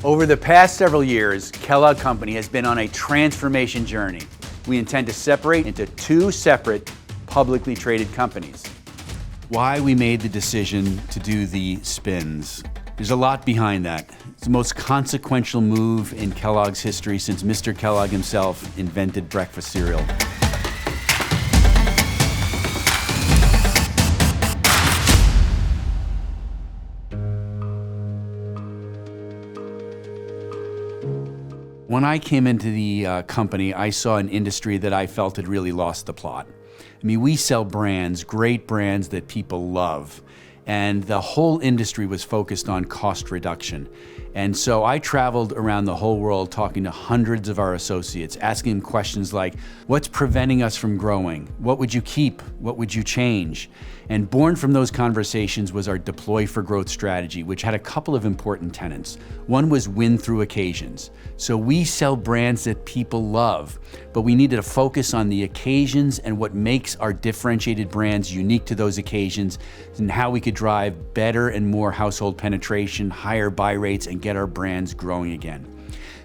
Over the past several years, Kellogg Company has been on a transformation journey. We intend to separate into two separate publicly traded companies. Why we made the decision to do the spins. There's a lot behind that. It's the most consequential move in Kellogg's history since Mr. Kellogg himself invented breakfast cereal. When I came into the company, I saw an industry that I felt had really lost the plot. I mean, we sell brands, great brands that people love, and the whole industry was focused on cost reduction. And so I traveled around the whole world talking to hundreds of our associates, asking them questions like, what's preventing us from growing? What would you keep? What would you change? And born from those conversations was our Deploy for Growth strategy, which had a couple of important tenets. One was win through occasions. So we sell brands that people love, but we needed to focus on the occasions and what makes our differentiated brands unique to those occasions and how we could drive better and more household penetration, higher buy rates, and get our brands growing again.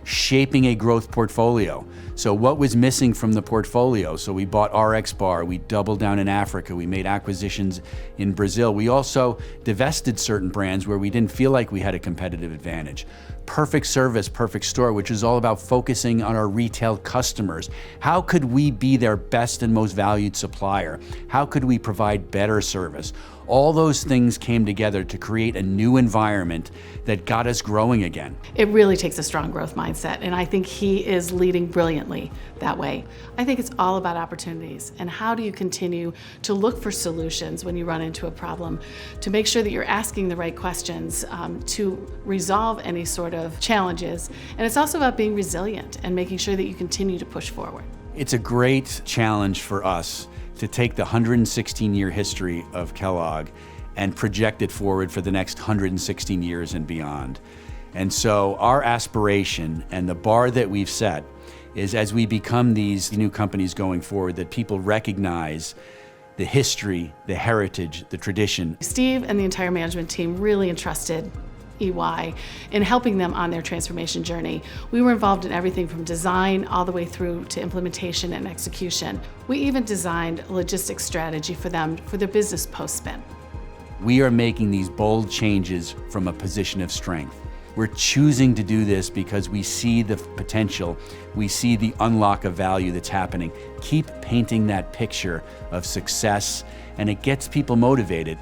Shaping a growth portfolio. So what was missing from the portfolio? So we bought RX Bar, we doubled down in Africa, we made acquisitions in Brazil. We also divested certain brands where we didn't feel like we had a competitive advantage. Perfect Service, Perfect Store, which is all about focusing on our retail customers. How could we be their best and most valued supplier? How could we provide better service? All those things came together to create a new environment that got us growing again. It really takes a strong growth mindset, and I think he is leading brilliantly that way. I think it's all about opportunities, and how do you continue to look for solutions when you run into a problem, to make sure that you're asking the right questions to resolve any sort of challenges. And it's also about being resilient and making sure that you continue to push forward. It's a great challenge for us to take the 116-year history of Kellogg and project it forward for the next 116 years and beyond. And so our aspiration and the bar that we've set is, as we become these new companies going forward, that people recognize the history, the heritage, the tradition. Steve and the entire management team really entrusted EY in helping them on their transformation journey. We were involved in everything from design all the way through to implementation and execution. We even designed a logistics strategy for them for their business post-spin. We are making these bold changes from a position of strength. We're choosing to do this because we see the potential, we see the unlock of value that's happening. Keep painting that picture of success, and it gets people motivated.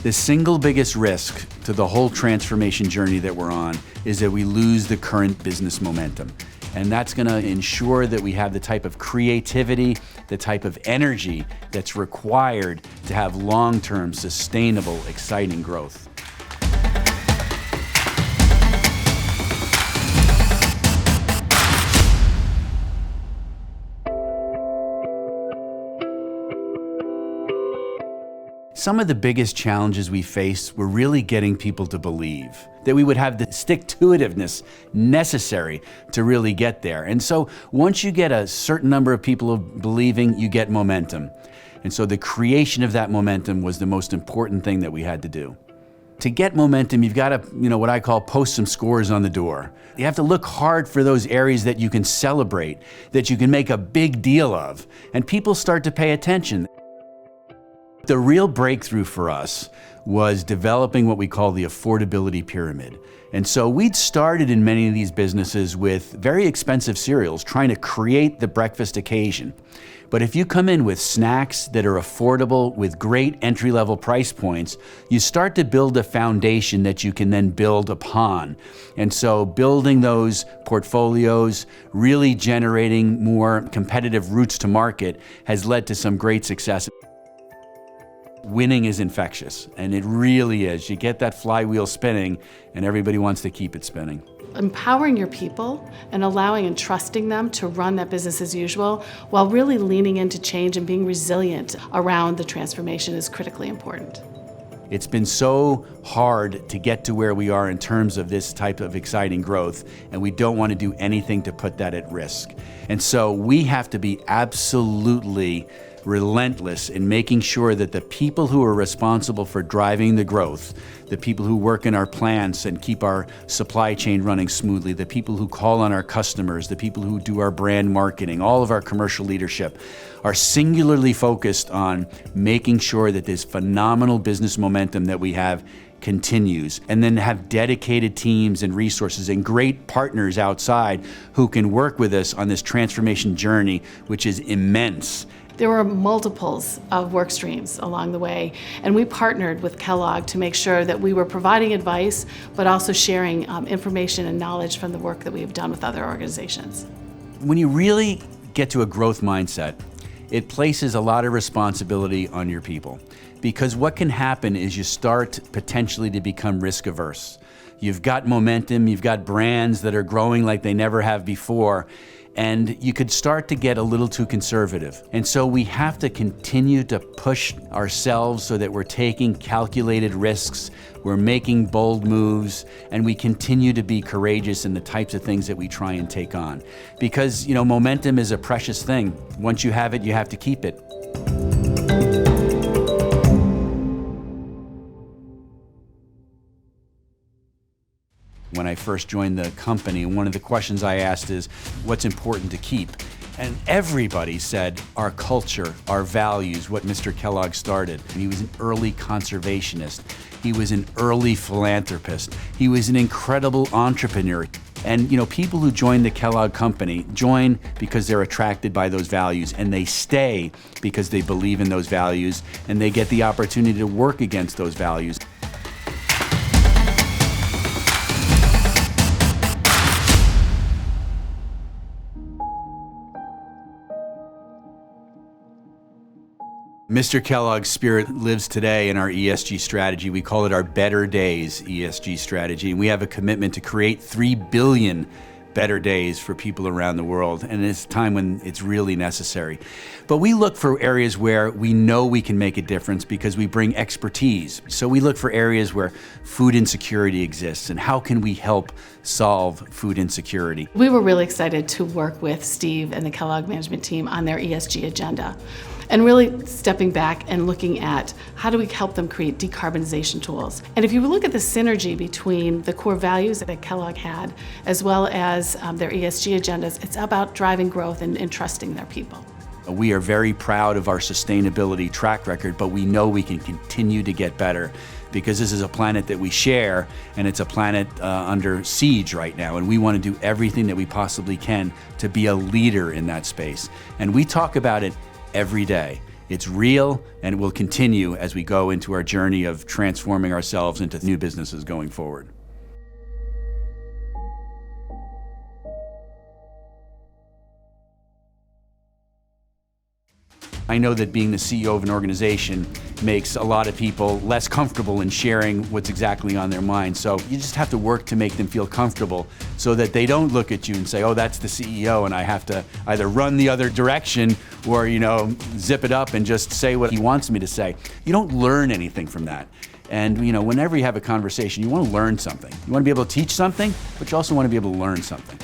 The single biggest risk to the whole transformation journey that we're on is that we lose the current business momentum. And that's going to ensure that we have the type of creativity, the type of energy that's required to have long-term, sustainable, exciting growth. Some of the biggest challenges we faced were really getting people to believe, that we would have the stick-to-itiveness necessary to really get there. And so once you get a certain number of people believing, you get momentum. And so the creation of that momentum was the most important thing that we had to do. To get momentum, you've got to, what I call post some scores on the door. You have to look hard for those areas that you can celebrate, that you can make a big deal of, and people start to pay attention. The real breakthrough for us was developing what we call the affordability pyramid. And so we'd started in many of these businesses with very expensive cereals, trying to create the breakfast occasion. But if you come in with snacks that are affordable with great entry-level price points, you start to build a foundation that you can then build upon. And so building those portfolios, really generating more competitive routes to market has led to some great success. Winning is infectious, and it really is. You get that flywheel spinning, and everybody wants to keep it spinning. Empowering your people and allowing and trusting them to run that business as usual while really leaning into change and being resilient around the transformation is critically important. It's been so hard to get to where we are in terms of this type of exciting growth, and we don't want to do anything to put that at risk. And so we have to be absolutely relentless in making sure that the people who are responsible for driving the growth, the people who work in our plants and keep our supply chain running smoothly, the people who call on our customers, the people who do our brand marketing, all of our commercial leadership, are singularly focused on making sure that this phenomenal business momentum that we have continues, and then have dedicated teams and resources and great partners outside who can work with us on this transformation journey, which is immense. There were multiples of work streams along the way, and we partnered with Kellogg to make sure that we were providing advice, but also sharing information and knowledge from the work that we have done with other organizations. When you really get to a growth mindset, it places a lot of responsibility on your people. Because what can happen is you start potentially to become risk averse. You've got momentum, you've got brands that are growing like they never have before, and you could start to get a little too conservative. And so we have to continue to push ourselves so that we're taking calculated risks, we're making bold moves, and we continue to be courageous in the types of things that we try and take on. Because, momentum is a precious thing. Once you have it, you have to keep it. When I first joined the company, one of the questions I asked is, what's important to keep? And everybody said our culture, our values, what Mr. Kellogg started. And he was an early conservationist. He was an early philanthropist. He was an incredible entrepreneur. And people who join the Kellogg company join because they're attracted by those values, and they stay because they believe in those values, and they get the opportunity to work against those values. Mr. Kellogg's spirit lives today in our ESG strategy. We call it our Better Days ESG strategy. And we have a commitment to create 3 billion better days for people around the world. And it's a time when it's really necessary. But we look for areas where we know we can make a difference because we bring expertise. So we look for areas where food insecurity exists, and how can we help solve food insecurity. We were really excited to work with Steve and the Kellogg management team on their ESG agenda, and really stepping back and looking at how do we help them create decarbonization tools. And if you look at the synergy between the core values that Kellogg had, as well as their ESG agendas, it's about driving growth and trusting their people. We are very proud of our sustainability track record, but we know we can continue to get better because this is a planet that we share, and it's a planet under siege right now, and we want to do everything that we possibly can to be a leader in that space. And we talk about it every day. It's real, and it will continue as we go into our journey of transforming ourselves into new businesses going forward. I know that being the CEO of an organization makes a lot of people less comfortable in sharing what's exactly on their mind. So you just have to work to make them feel comfortable so that they don't look at you and say, oh, that's the CEO, and I have to either run the other direction or, zip it up and just say what he wants me to say. You don't learn anything from that. And, whenever you have a conversation, you want to learn something. You want to be able to teach something, but you also want to be able to learn something.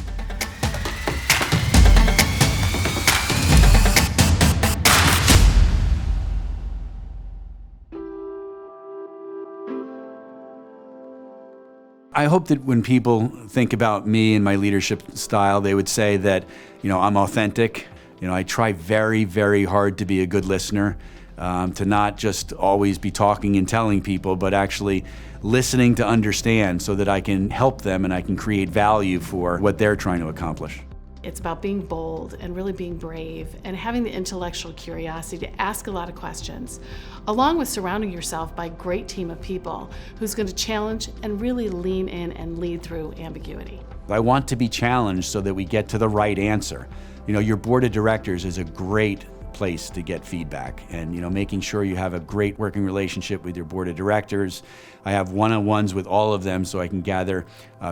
I hope that when people think about me and my leadership style, they would say that, I'm authentic. I try very, very hard to be a good listener, to not just always be talking and telling people, but actually listening to understand so that I can help them and I can create value for what they're trying to accomplish. It's about being bold and really being brave and having the intellectual curiosity to ask a lot of questions, along with surrounding yourself by a great team of people who's going to challenge and really lean in and lead through ambiguity. I want to be challenged so that we get to the right answer. Your board of directors is a great place to get feedback, and making sure you have a great working relationship with your board of directors. I have one-on-ones with all of them so I can gather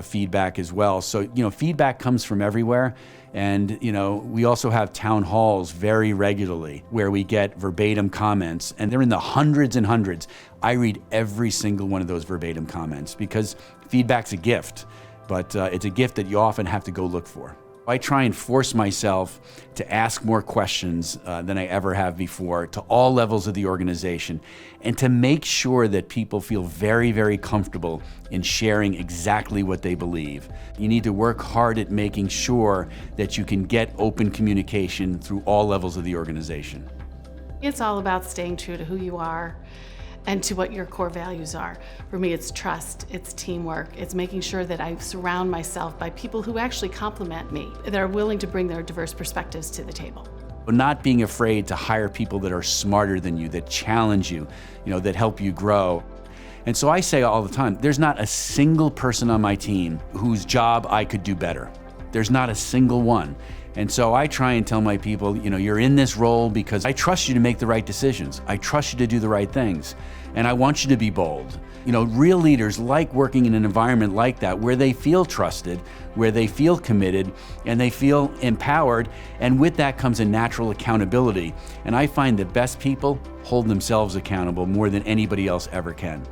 feedback as well. So feedback comes from everywhere, and we also have town halls very regularly where we get verbatim comments, and they're in the hundreds and hundreds. I read every single one of those verbatim comments because feedback's a gift, but it's a gift that you often have to go look for. I try and force myself to ask more questions than I ever have before to all levels of the organization, and to make sure that people feel very, very comfortable in sharing exactly what they believe. You need to work hard at making sure that you can get open communication through all levels of the organization. It's all about staying true to who you are and to what your core values are. For me, it's trust, it's teamwork, it's making sure that I surround myself by people who actually complement me, that are willing to bring their diverse perspectives to the table. Not being afraid to hire people that are smarter than you, that challenge you, that help you grow. And so I say all the time, there's not a single person on my team whose job I could do better. There's not a single one. And so I try and tell my people, you're in this role because I trust you to make the right decisions. I trust you to do the right things. And I want you to be bold. Real leaders like working in an environment like that where they feel trusted, where they feel committed, and they feel empowered. And with that comes a natural accountability. And I find the best people hold themselves accountable more than anybody else ever can.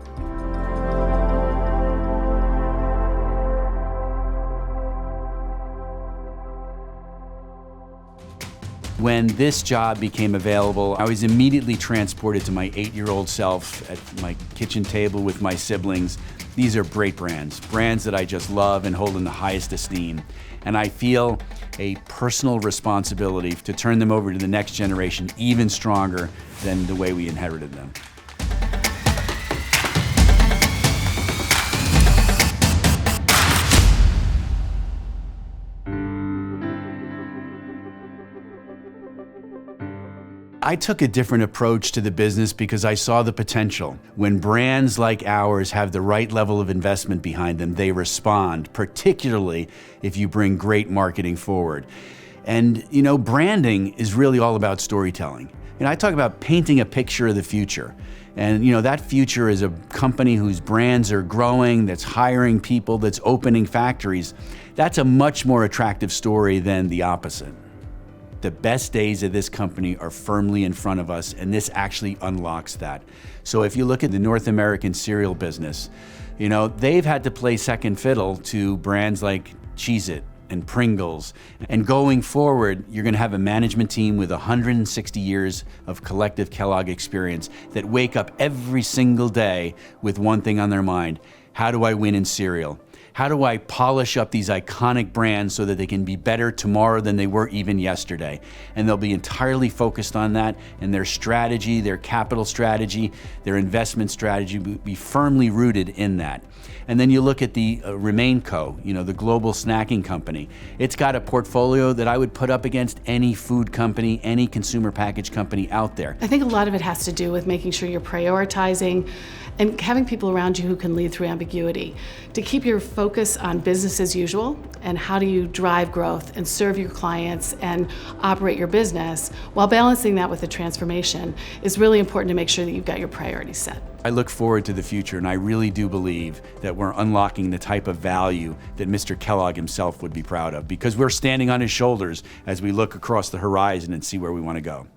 When this job became available, I was immediately transported to my 8-year-old self at my kitchen table with my siblings. These are great brands that I just love and hold in the highest esteem. And I feel a personal responsibility to turn them over to the next generation even stronger than the way we inherited them. I took a different approach to the business because I saw the potential. When brands like ours have the right level of investment behind them, they respond, particularly if you bring great marketing forward. And branding is really all about storytelling. I talk about painting a picture of the future. And that future is a company whose brands are growing, that's hiring people, that's opening factories. That's a much more attractive story than the opposite. The best days of this company are firmly in front of us, and this actually unlocks that. So if you look at the North American cereal business, they've had to play second fiddle to brands like Cheez-It and Pringles. And going forward, you're gonna have a management team with 160 years of collective Kellogg experience that wake up every single day with one thing on their mind: how do I win in cereal? How do I polish up these iconic brands so that they can be better tomorrow than they were even yesterday? And they'll be entirely focused on that, and their strategy, their capital strategy, their investment strategy will be firmly rooted in that. And then you look at the RemainCo, the global snacking company. It's got a portfolio that I would put up against any food company, any consumer packaged company out there. I think a lot of it has to do with making sure you're prioritizing and having people around you who can lead through ambiguity, to keep your focus on business as usual and how do you drive growth and serve your clients and operate your business while balancing that with the transformation is really important to make sure that you've got your priorities set. I look forward to the future, and I really do believe that we're unlocking the type of value that Mr. Kellogg himself would be proud of, because we're standing on his shoulders as we look across the horizon and see where we want to go.